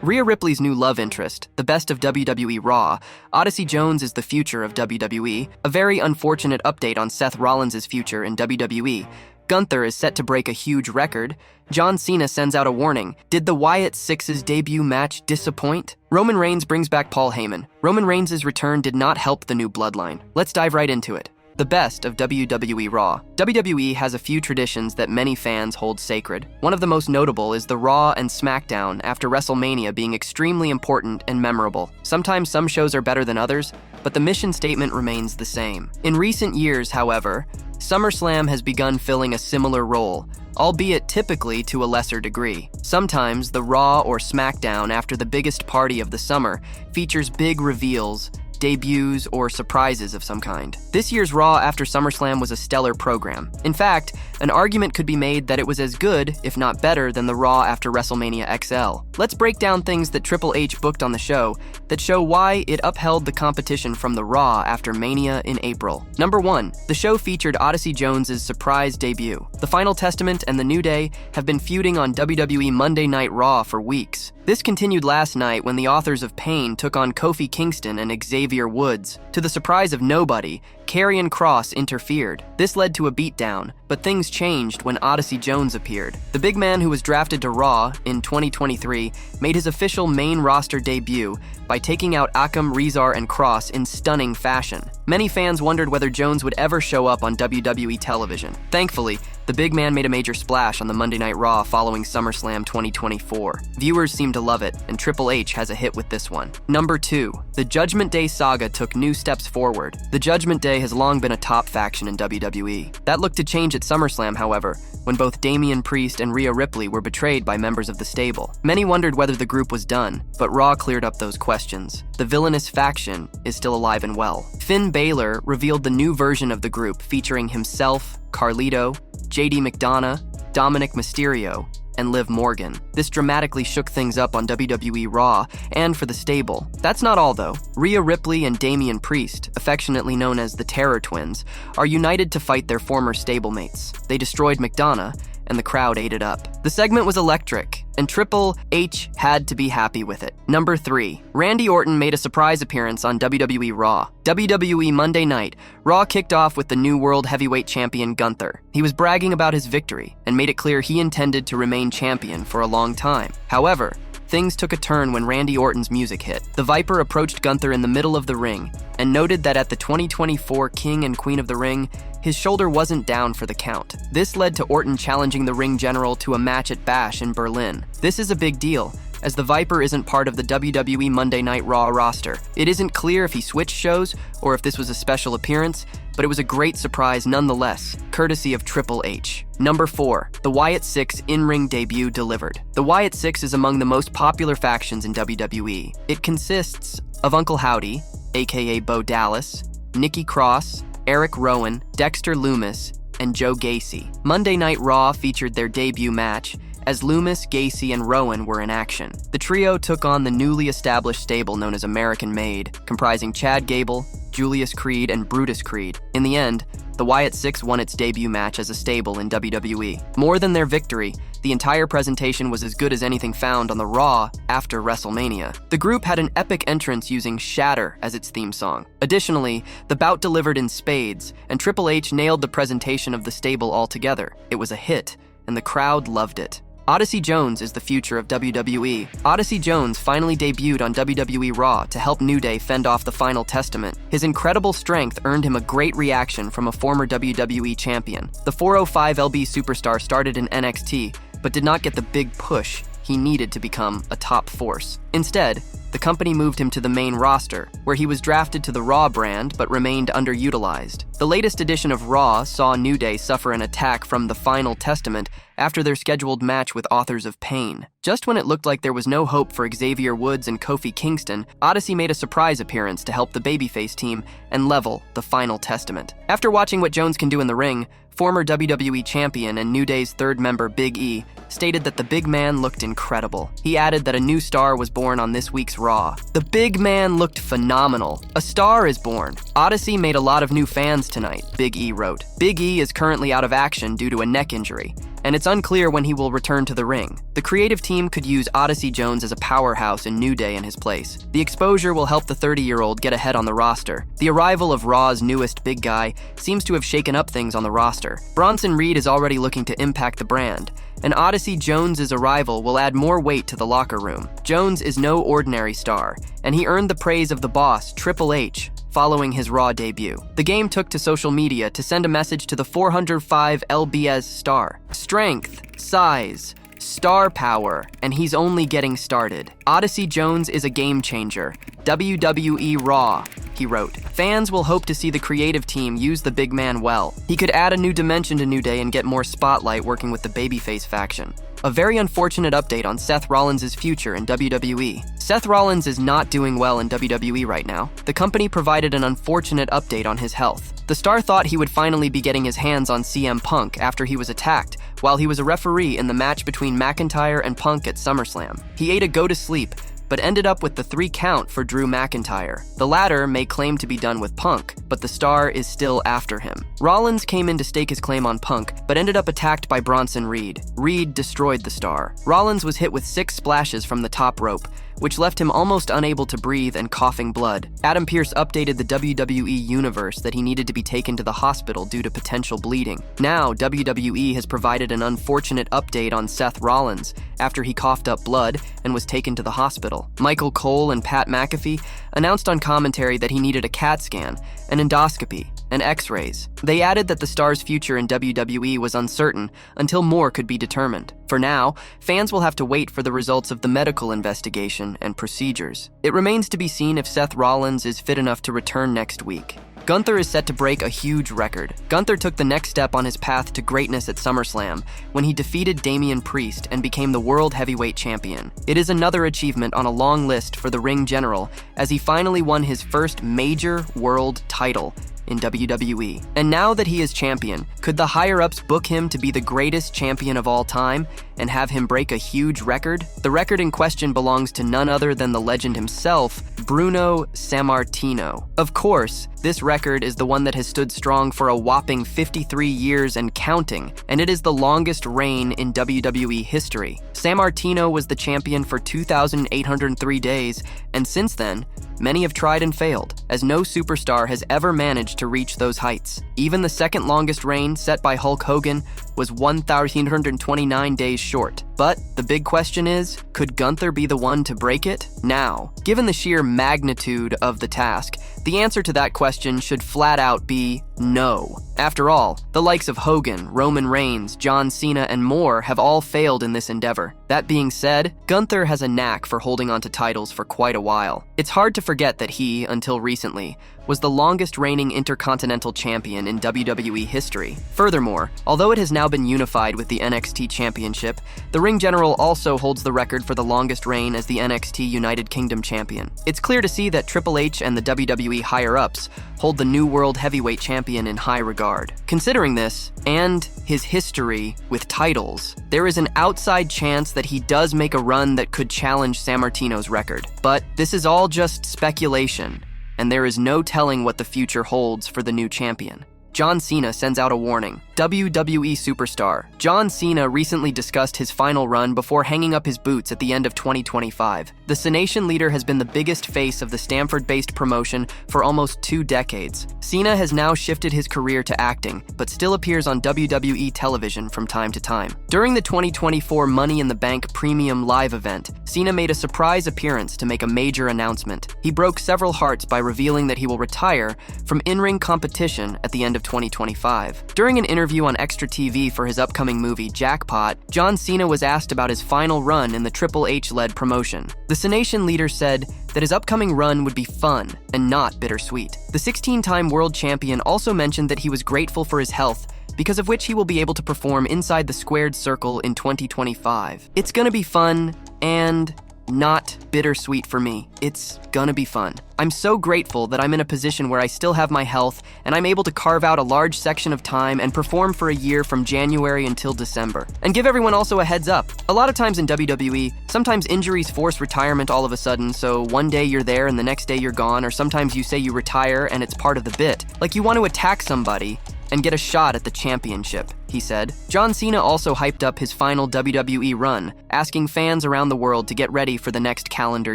Rhea Ripley's new love interest, the best of WWE Raw, Odyssey Jones is the future of WWE, a very unfortunate update on Seth Rollins' future in WWE. Gunther is set to break a huge record. John Cena sends out a warning. Did the Wyatt Sicks' debut match disappoint? Roman Reigns brings back Paul Heyman. Roman Reigns' return did not help the new Bloodline. Let's dive right into it. The best of WWE Raw. WWE has a few traditions that many fans hold sacred. One of the most notable is the Raw and SmackDown after WrestleMania being extremely important and memorable. Sometimes some shows are better than others, but the mission statement remains the same. In recent years, however, SummerSlam has begun filling a similar role, albeit typically to a lesser degree. Sometimes the Raw or SmackDown after the biggest party of the summer features big reveals, debuts, or surprises of some kind. This year's Raw after SummerSlam was a stellar program. In fact, an argument could be made that it was as good, if not better, than the Raw after WrestleMania XL. Let's break down things that Triple H booked on the show that show why it upheld the competition from the Raw after Mania in April. Number 1, the show featured Odyssey Jones' surprise debut. The Final Testament and The New Day have been feuding on WWE Monday Night Raw for weeks. This continued last night when the authors of Pain took on Kofi Kingston and Xavier Woods. To the surprise of nobody, Karrion Kross interfered. This led to a beatdown, but things changed when Odyssey Jones appeared. The big man who was drafted to Raw in 2023 made his official main roster debut by taking out Akam, Rezar, and Kross in stunning fashion. Many fans wondered whether Jones would ever show up on WWE television. Thankfully, the big man made a major splash on the Monday Night Raw following SummerSlam 2024. Viewers seem to love it, and Triple H has a hit with this one. Number 2, the Judgment Day saga took new steps forward. The Judgment Day has long been a top faction in WWE. That looked to change at SummerSlam, however, when both Damian Priest and Rhea Ripley were betrayed by members of the stable. Many wondered whether the group was done, but Raw cleared up those questions. The villainous faction is still alive and well. Finn Balor revealed the new version of the group featuring himself, Carlito, JD McDonough, Dominic Mysterio, and Liv Morgan. This dramatically shook things up on WWE Raw and for the stable. That's not all though. Rhea Ripley and Damian Priest, affectionately known as the Terror Twins, are united to fight their former stablemates. They destroyed McDonough, and the crowd ate it up. The segment was electric, and Triple H had to be happy with it. Number 3, Randy Orton made a surprise appearance on WWE Raw. WWE Monday Night, Raw kicked off with the new World Heavyweight Champion Gunther. He was bragging about his victory and made it clear he intended to remain champion for a long time. However, things took a turn when Randy Orton's music hit. The Viper approached Gunther in the middle of the ring and noted that at the 2024 King and Queen of the Ring, his shoulder wasn't down for the count. This led to Orton challenging the ring general to a match at Bash in Berlin. This is a big deal, as the Viper isn't part of the WWE Monday Night Raw roster. It isn't clear if he switched shows or if this was a special appearance, but it was a great surprise nonetheless, courtesy of Triple H. Number 4, the Wyatt Sicks in-ring debut delivered. The Wyatt Sicks is among the most popular factions in WWE. It consists of Uncle Howdy, aka Bo Dallas, Nikki Cross, Eric Rowan, Dexter Lumis, and Joe Gacy. Monday Night Raw featured their debut match, as Lumis, Gacy, and Rowan were in action. The trio took on the newly established stable known as American Made, comprising Chad Gable, Julius Creed, and Brutus Creed. In the end, the Wyatt Sicks won its debut match as a stable in WWE. More than their victory, the entire presentation was as good as anything found on the Raw after WrestleMania. The group had an epic entrance using Shatter as its theme song. Additionally, the bout delivered in spades, and Triple H nailed the presentation of the stable altogether. It was a hit, and the crowd loved it. Odyssey Jones is the future of WWE. Odyssey Jones finally debuted on WWE Raw to help New Day fend off the Final Testament. His incredible strength earned him a great reaction from a former WWE champion. The 405lb superstar started in NXT, but did not get the big push he needed to become a top force. Instead, the company moved him to the main roster, where he was drafted to the Raw brand but remained underutilized. The latest edition of Raw saw New Day suffer an attack from the Final Testament after their scheduled match with Authors of Pain. Just when it looked like there was no hope for Xavier Woods and Kofi Kingston, Odyssey made a surprise appearance to help the babyface team and level the Final Testament. After watching what Jones can do in the ring, former WWE champion and New Day's third member Big E stated that the big man looked incredible. He added that a new star was born on this week's Raw. The big man looked phenomenal. A star is born. Odyssey made a lot of new fans tonight, Big E wrote. Big E is currently out of action due to a neck injury, and it's unclear when he will return to the ring. The creative team could use Odyssey Jones as a powerhouse in New Day in his place. The exposure will help the 30-year-old get ahead on the roster. The arrival of Raw's newest big guy seems to have shaken up things on the roster. Bronson Reed is already looking to impact the brand, and Odyssey Jones's arrival will add more weight to the locker room. Jones is no ordinary star, and he earned the praise of the boss, Triple H, following his Raw debut. The game took to social media to send a message to the 405 lbs star. Strength, size, star power, and he's only getting started. Odyssey Jones is a game changer. WWE Raw, he wrote. Fans will hope to see the creative team use the big man well. He could add a new dimension to New Day and get more spotlight working with the babyface faction. A very unfortunate update on Seth Rollins' future in WWE. Seth Rollins is not doing well in WWE right now. The company provided an unfortunate update on his health. The star thought he would finally be getting his hands on CM Punk after he was attacked while he was a referee in the match between McIntyre and Punk at SummerSlam. He ate a go-to-sleep, but ended up with the 3 count for Drew McIntyre. The latter may claim to be done with Punk, but the star is still after him. Rollins came in to stake his claim on Punk, but ended up attacked by Bronson Reed. Reed destroyed the star. Rollins was hit with 6 splashes from the top rope, which left him almost unable to breathe and coughing blood. Adam Pearce updated the WWE Universe that he needed to be taken to the hospital due to potential bleeding. Now, WWE has provided an unfortunate update on Seth Rollins after he coughed up blood and was taken to the hospital. Michael Cole and Pat McAfee announced on commentary that he needed a CAT scan, an endoscopy, and x-rays. They added that the star's future in WWE was uncertain until more could be determined. For now, fans will have to wait for the results of the medical investigation and procedures. It remains to be seen if Seth Rollins is fit enough to return next week. Gunther is set to break a huge record. Gunther took the next step on his path to greatness at SummerSlam when he defeated Damian Priest and became the World Heavyweight Champion. It is another achievement on a long list for the Ring General as he finally won his first major world title in WWE. And now that he is champion, could the higher-ups book him to be the greatest champion of all time and have him break a huge record? The record in question belongs to none other than the legend himself, Bruno Sammartino. Of course, this record is the one that has stood strong for a whopping 53 years and counting, and it is the longest reign in WWE history. Sammartino was the champion for 2,803 days, and since then, many have tried and failed, as no superstar has ever managed to reach those heights. Even the second longest reign, set by Hulk Hogan, was 1,329 days short. But the big question is, could Gunther be the one to break it? Now, given the sheer magnitude of the task, the answer to that question should flat out be no. After all, the likes of Hogan, Roman Reigns, John Cena, and more have all failed in this endeavor. That being said, Gunther has a knack for holding onto titles for quite a while. It's hard to forget that he, until recently, was the longest reigning Intercontinental Champion in WWE history. Furthermore, although it has now been unified with the NXT Championship, the Ring General also holds the record for the longest reign as the NXT United Kingdom Champion. It's clear to see that Triple H and the WWE higher-ups hold the new World Heavyweight Champion in high regard. Considering this, and his history with titles, there is an outside chance that he does make a run that could challenge Sammartino's record. But this is all just speculation, and there is no telling what the future holds for the new champion. John Cena sends out a warning. WWE superstar John Cena recently discussed his final run before hanging up his boots at the end of 2025. The Cenation leader has been the biggest face of the Stamford-based promotion for almost 2 decades. Cena has now shifted his career to acting, but still appears on WWE television from time to time. During the 2024 Money in the Bank Premium Live event, Cena made a surprise appearance to make a major announcement. He broke several hearts by revealing that he will retire from in-ring competition at the end of 2025. During an interview on Extra TV for his upcoming movie Jackpot, John Cena was asked about his final run in the Triple H-led promotion. The Cenation leader said that his upcoming run would be fun and not bittersweet. The 16-time world champion also mentioned that he was grateful for his health, because of which he will be able to perform inside the squared circle in 2025. It's gonna be fun and not bittersweet for me. It's gonna be fun. I'm so grateful that I'm in a position where I still have my health and I'm able to carve out a large section of time and perform for a year from January until December. And give everyone also a heads up. A lot of times in WWE, sometimes injuries force retirement all of a sudden, so one day you're there and the next day you're gone, or sometimes you say you retire and it's part of the bit. Like you want to attack somebody, and get a shot at the championship, he said. John Cena also hyped up his final WWE run, asking fans around the world to get ready for the next calendar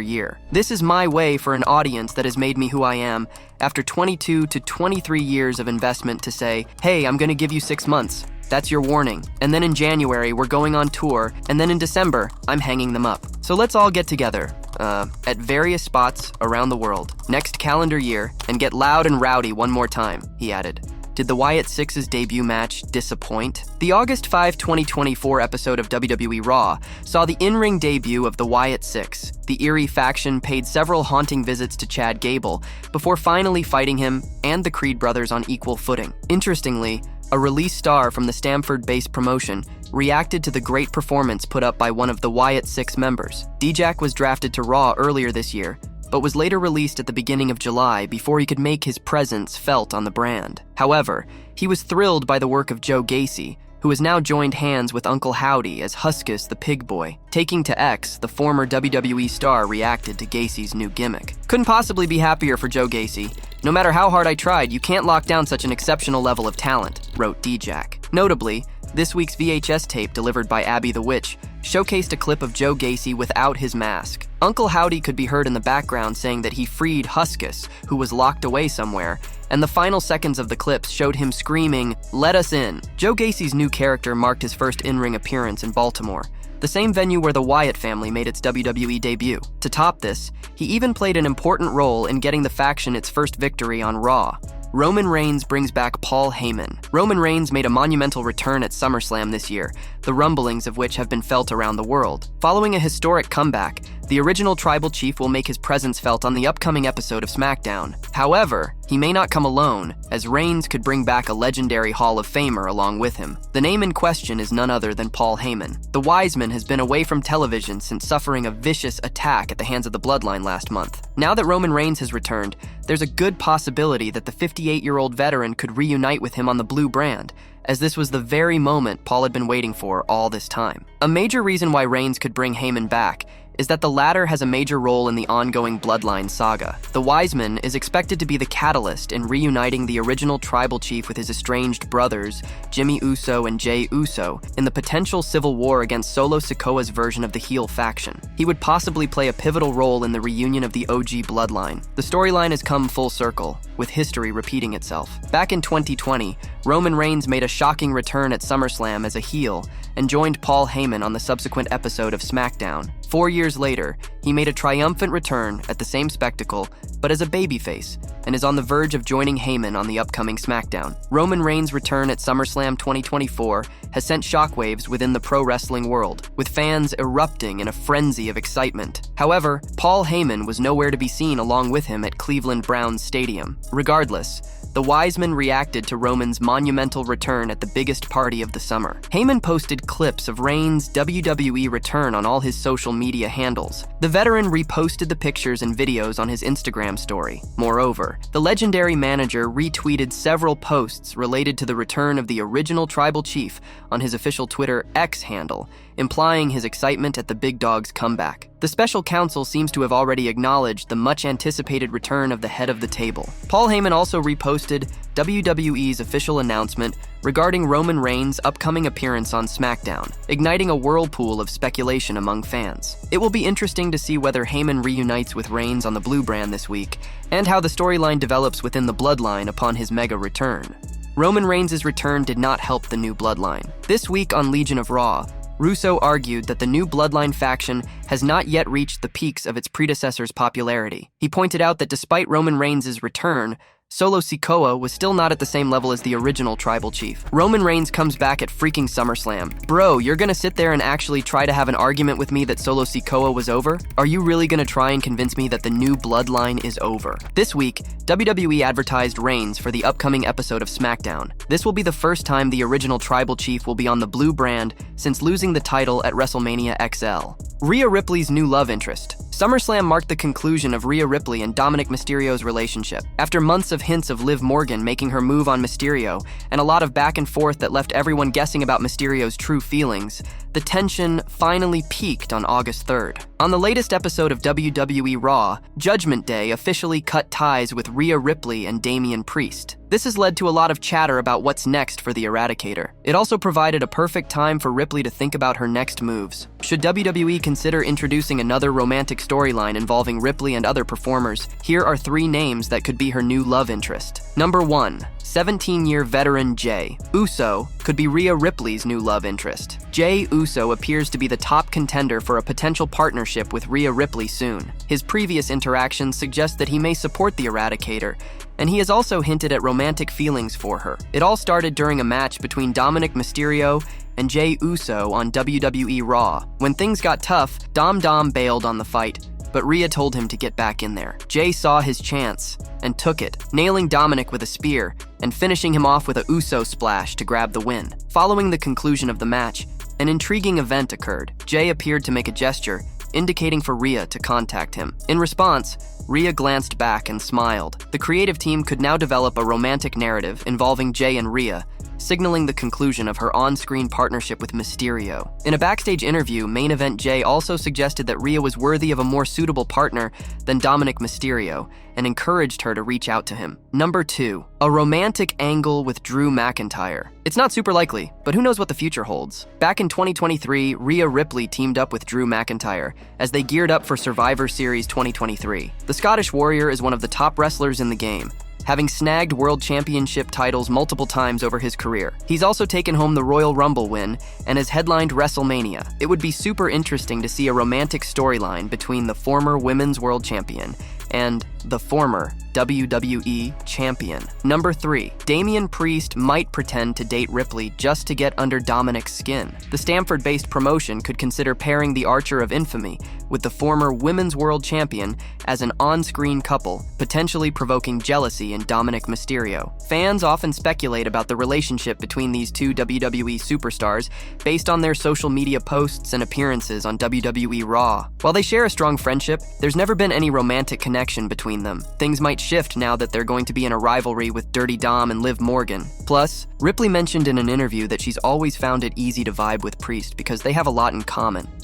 year. This is my way for an audience that has made me who I am after 22 to 23 years of investment to say, hey, I'm gonna give you 6 months. That's your warning. And then in January, we're going on tour, and then in December, I'm hanging them up. So let's all get together, at various spots around the world, next calendar year, and get loud and rowdy one more time, he added. Did the Wyatt Sicks' debut match disappoint? The August 5, 2024 episode of WWE Raw saw the in-ring debut of the Wyatt Sicks. The eerie faction paid several haunting visits to Chad Gable before finally fighting him and the Creed brothers on equal footing. Interestingly, a release star from the Stamford-based promotion reacted to the great performance put up by one of the Wyatt Sicks members. Dijak was drafted to Raw earlier this year, but was later released at the beginning of July before he could make his presence felt on the brand. However, he was thrilled by the work of Joe Gacy, who has now joined hands with Uncle Howdy as Huskus the Pig Boy. Taking to X, the former WWE star reacted to Gacy's new gimmick. Couldn't possibly be happier for Joe Gacy. No matter how hard I tried, you can't lock down such an exceptional level of talent, wrote Dijak. Notably, this week's VHS tape delivered by Abby the Witch showcased a clip of Joe Gacy without his mask. Uncle Howdy could be heard in the background saying that he freed Huskus, who was locked away somewhere, and the final seconds of the clips showed him screaming, "Let us in." Joe Gacy's new character marked his first in-ring appearance in Baltimore, the same venue where the Wyatt family made its WWE debut. To top this, he even played an important role in getting the faction its first victory on Raw. Roman Reigns brings back Paul Heyman. Roman Reigns made a monumental return at SummerSlam this year, the rumblings of which have been felt around the world. Following a historic comeback, the original Tribal Chief will make his presence felt on the upcoming episode of SmackDown. However, he may not come alone, as Reigns could bring back a legendary Hall of Famer along with him. The name in question is none other than Paul Heyman. The Wiseman has been away from television since suffering a vicious attack at the hands of the Bloodline last month. Now that Roman Reigns has returned, there's a good possibility that the 58-year-old veteran could reunite with him on the blue brand, as this was the very moment Paul had been waiting for all this time. A major reason why Reigns could bring Heyman back is that the latter has a major role in the ongoing Bloodline saga. The Wiseman is expected to be the catalyst in reuniting the original Tribal Chief with his estranged brothers, Jimmy Uso and Jey Uso, in the potential civil war against Solo Sikoa's version of the heel faction. He would possibly play a pivotal role in the reunion of the OG Bloodline. The storyline has come full circle, with history repeating itself. Back in 2020, Roman Reigns made a shocking return at SummerSlam as a heel and joined Paul Heyman on the subsequent episode of SmackDown. 4 years later, he made a triumphant return at the same spectacle, but as a babyface, and is on the verge of joining Heyman on the upcoming SmackDown. Roman Reigns' return at SummerSlam 2024 has sent shockwaves within the pro wrestling world, with fans erupting in a frenzy of excitement. However, Paul Heyman was nowhere to be seen along with him at Cleveland Browns Stadium. Regardless, the Wiseman reacted to Roman's monumental return at the biggest party of the summer. Heyman posted clips of Reigns' WWE return on all his social media handles. The veteran reposted the pictures and videos on his Instagram story. Moreover, the legendary manager retweeted several posts related to the return of the original Tribal Chief on his official Twitter X handle, implying his excitement at the big dog's comeback. The special counsel seems to have already acknowledged the much-anticipated return of the head of the table. Paul Heyman also reposted WWE's official announcement regarding Roman Reigns' upcoming appearance on SmackDown, igniting a whirlpool of speculation among fans. It will be interesting to see whether Heyman reunites with Reigns on the blue brand this week, and how the storyline develops within the Bloodline upon his mega return. Roman Reigns' return did not help the new Bloodline. This week on Legion of Raw, Russo argued that the new Bloodline faction has not yet reached the peaks of its predecessor's popularity. He pointed out that despite Roman Reigns' return, Solo Sikoa was still not at the same level as the original Tribal Chief. Roman Reigns comes back at freaking SummerSlam. Bro, you're gonna sit there and actually try to have an argument with me that Solo Sikoa was over? Are you really gonna try and convince me that the new Bloodline is over? This week, WWE advertised Reigns for the upcoming episode of SmackDown. This will be the first time the original Tribal Chief will be on the blue brand since losing the title at WrestleMania XL. Rhea Ripley's new love interest. SummerSlam marked the conclusion of Rhea Ripley and Dominic Mysterio's relationship. After months of hints of Liv Morgan making her move on Mysterio, and a lot of back and forth that left everyone guessing about Mysterio's true feelings, the tension finally peaked on August 3rd. On the latest episode of WWE Raw, Judgment Day officially cut ties with Rhea Ripley and Damian Priest. This has led to a lot of chatter about what's next for the Eradicator. It also provided a perfect time for Ripley to think about her next moves. Should WWE consider introducing another romantic storyline involving Ripley and other performers, here are 3 names that could be her new love interest. Number 1. 17-year veteran Jey Uso could be Rhea Ripley's new love interest. Jey Uso appears to be the top contender for a potential partnership with Rhea Ripley soon. His previous interactions suggest that he may support the Eradicator, and he has also hinted at romantic feelings for her. It all started during a match between Dominic Mysterio and Jey Uso on WWE Raw. When things got tough, Dom bailed on the fight, but Rhea told him to get back in there. Jey saw his chance and took it, nailing Dominic with a spear and finishing him off with a Uso splash to grab the win. Following the conclusion of the match, an intriguing event occurred. Jey appeared to make a gesture, indicating for Rhea to contact him. In response, Rhea glanced back and smiled. The creative team could now develop a romantic narrative involving Jey and Rhea, signaling the conclusion of her on-screen partnership with Mysterio. In a backstage interview, Main Event Jey also suggested that Rhea was worthy of a more suitable partner than Dominic Mysterio and encouraged her to reach out to him. Number 2. A romantic angle with Drew McIntyre. It's not super likely, but who knows what the future holds. Back in 2023, Rhea Ripley teamed up with Drew McIntyre as they geared up for Survivor Series 2023. The Scottish Warrior is one of the top wrestlers in the game, having snagged World Championship titles multiple times over his career. He's also taken home the Royal Rumble win and has headlined WrestleMania. It would be super interesting to see a romantic storyline between the former Women's World Champion and the former WWE Champion. Number 3. Damian Priest might pretend to date Ripley just to get under Dominic's skin. The Stamford-based promotion could consider pairing the Archer of Infamy with the former Women's World Champion as an on-screen couple, potentially provoking jealousy in Dominic Mysterio. Fans often speculate about the relationship between these two WWE superstars based on their social media posts and appearances on WWE Raw. While they share a strong friendship, there's never been any romantic connection between them. Things might shift now that they're going to be in a rivalry with Dirty Dom and Liv Morgan. Plus, Ripley mentioned in an interview that she's always found it easy to vibe with Priest because they have a lot in common.